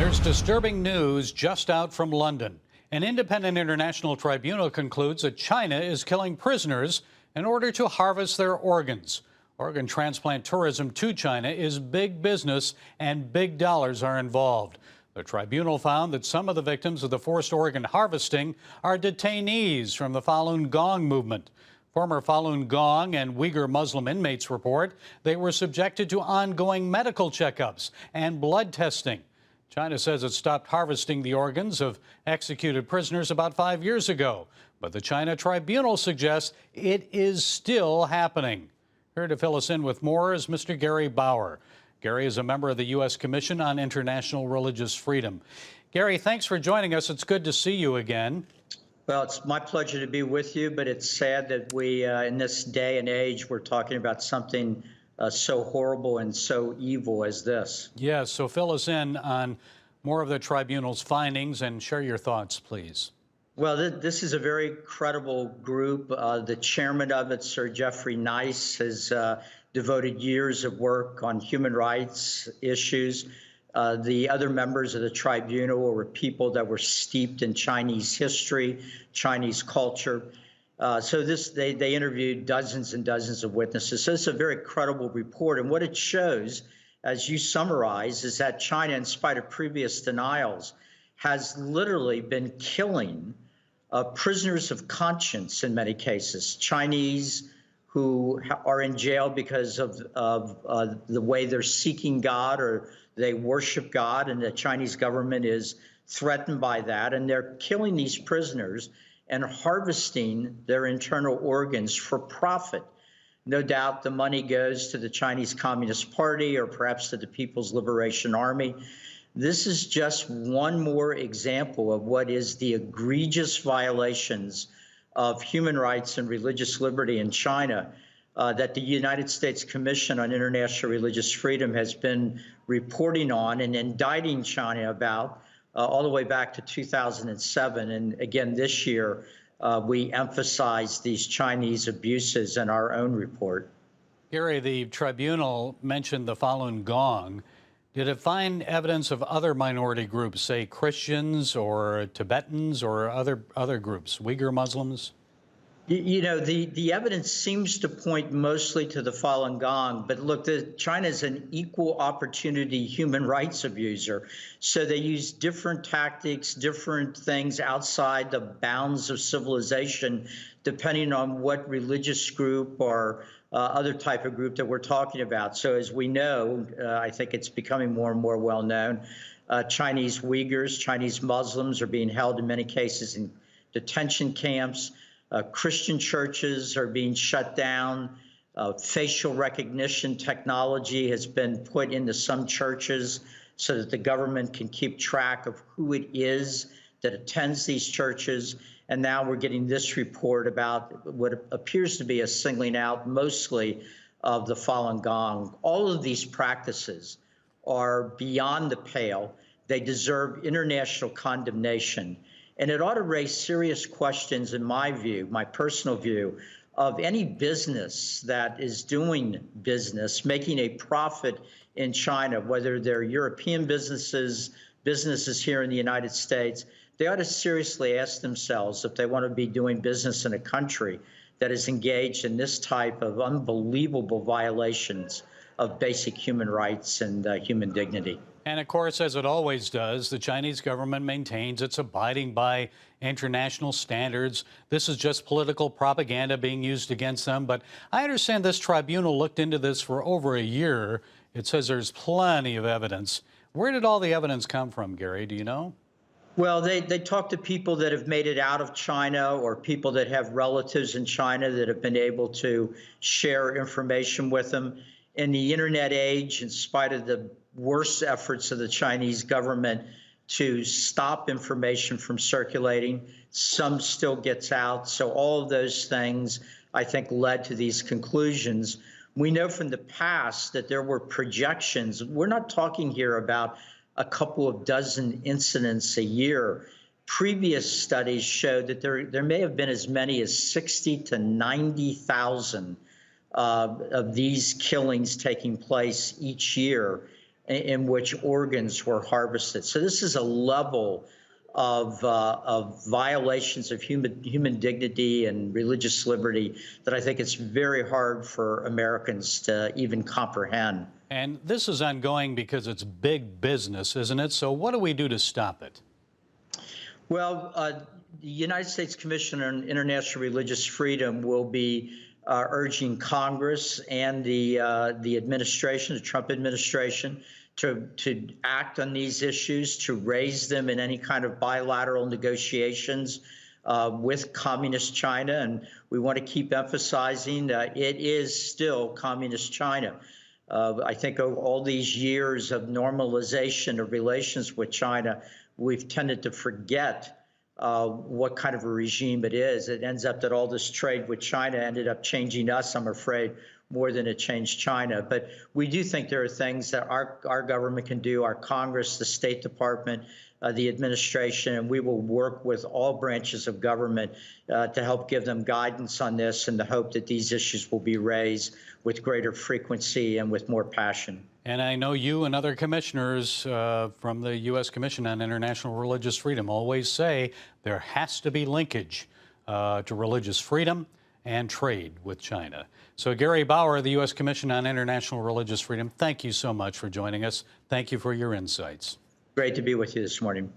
There's disturbing news just out from London. An independent international tribunal concludes that China is killing prisoners in order to harvest their organs. Organ transplant tourism to China is big business and big dollars are involved. The tribunal found that some of the victims of the forced organ harvesting are detainees from the Falun Gong movement. Former Falun Gong and Uyghur Muslim inmates report they were subjected to ongoing medical checkups and blood testing. China says it stopped harvesting the organs of executed prisoners about 5 years ago, but the China tribunal suggests it is still happening. Here to fill us in with more is Mr. Gary Bauner. Gary is a member of the U.S. Commission on International Religious Freedom. Gary, thanks for joining us. It's good to see you again. Well, it's my pleasure to be with you, but it's sad that we, in this day and age, we're talking about something so horrible and so evil as this. Yes, so fill us in on more of the tribunal's findings and share your thoughts, please. Well, this is a very credible group. The chairman of it, Sir Jeffrey Nice, has devoted years of work on human rights issues. The other members of the tribunal were people that were steeped in Chinese history, Chinese culture. They interviewed dozens and dozens of witnesses. So it's a very credible report. And what it shows, as you summarize, is that China, in spite of previous denials, has literally been killing prisoners of conscience in many cases, Chinese who are in jail because of the way they're seeking God or they worship God, and the Chinese government is threatened by that. And they're killing these prisoners and harvesting their internal organs for profit. No doubt the money goes to the Chinese Communist Party or perhaps to the People's Liberation Army. This is just one more example of what is the egregious violations of human rights and religious liberty in China that the United States Commission on International Religious Freedom has been reporting on and indicting China about all the way back to 2007. And again, this year, we emphasized these Chinese abuses in our own report. Gary, the tribunal mentioned the Falun Gong. Did it find evidence of other minority groups, say Christians or Tibetans or other groups, Uyghur Muslims? You know, the evidence seems to point mostly to the Falun Gong, but look, China is an equal opportunity human rights abuser. So they use different tactics, different things outside the bounds of civilization, depending on what religious group or other type of group that we're talking about. So as we know, I think it's becoming more and more well known, Chinese Uyghurs, Chinese Muslims are being held in many cases in detention camps. Christian churches are being shut down. Facial recognition technology has been put into some churches so that the government can keep track of who it is that attends these churches. And now we're getting this report about what appears to be a singling out mostly of the Falun Gong. All of these practices are beyond the pale. They deserve international condemnation. And it ought to raise serious questions, in my view, my personal view, of any business that is doing business, making a profit in China, whether they're European businesses, businesses here in the United States. They ought to seriously ask themselves if they want to be doing business in a country that is engaged in this type of unbelievable violations of basic human rights and human dignity. And of course, as it always does, the Chinese government maintains it's abiding by international standards. This is just political propaganda being used against them. But I understand this tribunal looked into this for over a year. It says there's plenty of evidence. Where did all the evidence come from, Gary? Do you know? Well, they talk to people that have made it out of China or people that have relatives in China that have been able to share information with them. In the internet age, in spite of the worst efforts of the Chinese government to stop information from circulating, some still gets out. So all of those things, I think, led to these conclusions. We know from the past that there were projections. We're not talking here about a couple of dozen incidents a year. Previous studies showed that there may have been as many as 60 to 90,000 of these killings taking place each year. in which organs were harvested. So this is a level of violations of human dignity and religious liberty that I think it's very hard for Americans to even comprehend. And this is ongoing because it's big business, isn't it? So what do we do to stop it? Well, the United States Commission on International Religious Freedom will be urging Congress and the administration, the Trump administration, to act on these issues, to raise them in any kind of bilateral negotiations with Communist China. And we want to keep emphasizing that it is still Communist China. I think all these years of normalization of relations with China, we've tended to forget what kind of a regime it is. It ends up that all this trade with China ended up changing us, I'm afraid, more than it changed China. But we do think there are things that our government can do, our Congress, the State Department, the administration, and we will work with all branches of government to help give them guidance on this in the hope that these issues will be raised with greater frequency and with more passion. And I know you and other commissioners from the U.S. Commission on International Religious Freedom always say there has to be linkage to religious freedom and trade with China. So Gary Bauner, the U.S. Commission on International Religious Freedom, thank you so much for joining us. Thank you for your insights. Great to be with you this morning.